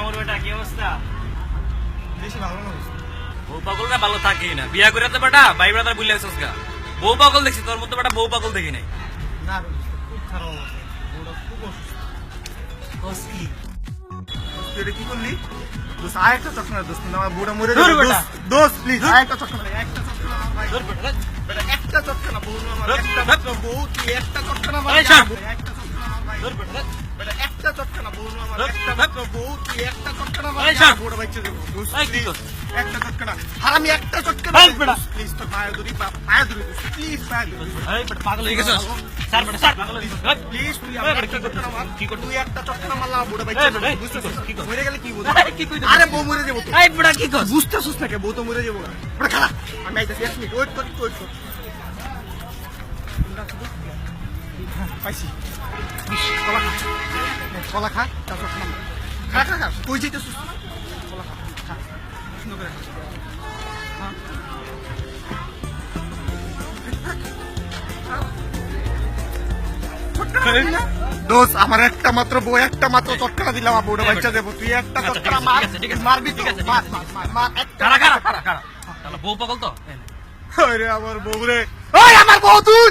আমার বেটা কি অবস্থা? বেশি ভালো না বউ পাগলরা ভালো থাকেই না, বিয়া করে তো বেটা ভাই ব্রাদার বুঝলে আসছিস গা। বউ পাগল দেখছি, তোর মতো বেটা বউ পাগল দেখি নাই। না রে দোস্ত, খুব খারাপ অবস্থা, বউটা খুব অসুস্থ। কস কি? তুই এটা কি করলি দোস্ত? আরেকটা চক্কর না দোস্ত, আমার বউটা মরে ধুর যাবে বেটা। দোস্ত, প্লিজ আরেকটা চক্কর না, একটা চক্কর না ভাই, ধর বেটা, বেটা একটা চক্কর না, বউ না আমার, ধুর, একটা ধুর। মাত্র বউ, তুই একটা চক্কর না এই শোন। একটা চক্কর না ভাই, ধর বেটা, বেটা একটা চক্কর না, বউ না আমার, ধুর, একটা ধুর। মাত্র বউ, তুই একটা চক্কর না এই শোন। বউটা বাইচে দেবো দোস্ত, এই কি প্লিজ করছিস? একটা চক্কর না, আর আমি একটা চক্কর এই বেটা। প্লিজ তো পায়ে ধরি, পায়ে ধরি দোস্ত, প্লিজ পায়ে ধরি এই বেটা পাগল হয়ে গেছিস? স্যার বেটা স্যার পাগল হয়ে গেছিস। এই, প্লিজ, তুই এই আমার বেটা, একটা কি চক্কর না মার, কি করছিস? তুই একটা চক্কর না মারলাম, বুড়া এই বাইচে বেটা, এই, বুঝতেছিস? কি করছিস? মরে গেলে কি বুঝবি? এই, কি কইছিস? আরে বউ মরে যাবো তো, এই বেটা কি করছিস? বুঝতেছিস না কে? বউ তো মরে যাবো না, বেটা খারাপ, আমি আইতাছি, এক মিনিট ওয়েট করি, ওয়েট কর। পাইছি, কলা খা, কলা খা, তারপর খা, খা খা খা, তুই যেতেছিস, কলা খা, খা, সুন্দর করে খা। দোষ, আমার একটা মাত্র বউ, একটা মাত্র চটকানা দিলাম, বউটা বাচ্চা দেবো, তুই একটা আচ্ছা, চটকানা ঠিক মার, আছে, ঠিক আছে, মারবি তো, ঠিক আছে, ঠিক মার, আছে। মার, মার, মার, একটা কারা কারা কারা কারা? তাহলে বউ পাগল তো? আরে আমার বউ রে, ওই আমার বউ তুই